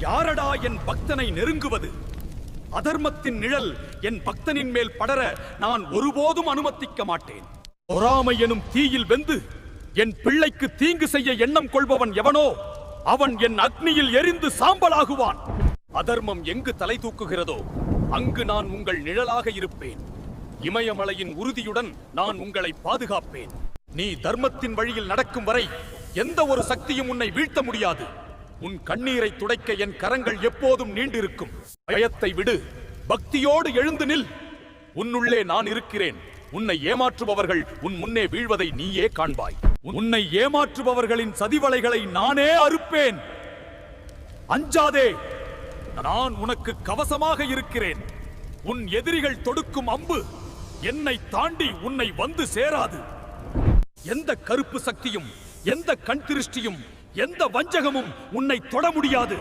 யாரடா என் பக்தனை நெருங்குவது? அதர்மத்தின் நிழல் என் பக்தனின் மேல் படர நான் ஒருபோதும் அனுமதிக்க மாட்டேன். பொறாமை எனும் தீயில் வெந்து என் பிள்ளைக்கு தீங்கு செய்ய எண்ணம் கொள்பவன் எவனோ அவன் என் அக்னியில் எரிந்து சாம்பலாகுவான். அதர்மம் எங்கு தலை தூக்குகிறதோ அங்கு நான் உங்கள் நிழலாக இருப்பேன். இமயமலையின் உறுதியுடன் நான் உங்களை பாதுகாப்பேன். நீ தர்மத்தின் வழியில் நடக்கும் வரை எந்த ஒரு சக்தியும் உன்னை வீழ்த்த முடியாது. உன் கண்ணீரை துடைக்க என் கரங்கள் எப்போதும் நீண்டிருக்கும். பயத்தை விடு, பக்தியோடு எழுந்து நில். உன்னுள்ளே நான் இருக்கிறேன். உன்னை ஏமாற்றுபவர்கள் உன் முன்னே வீழ்வதை நீயே காண்பாய். உன்னை ஏமாற்றுபவர்களின் சதிவலைகளை நானே அறுப்பேன். அஞ்சாதே, நான் உனக்கு கவசமாக இருக்கிறேன். உன் எதிரிகள் தொடுக்கும் அம்பு என்னை தாண்டி உன்னை வந்து சேராது. எந்த கருப்பு சக்தியும், எந்த கண் திருஷ்டியும், எந்த வஞ்சகமும் உன்னை தொட முடியாது.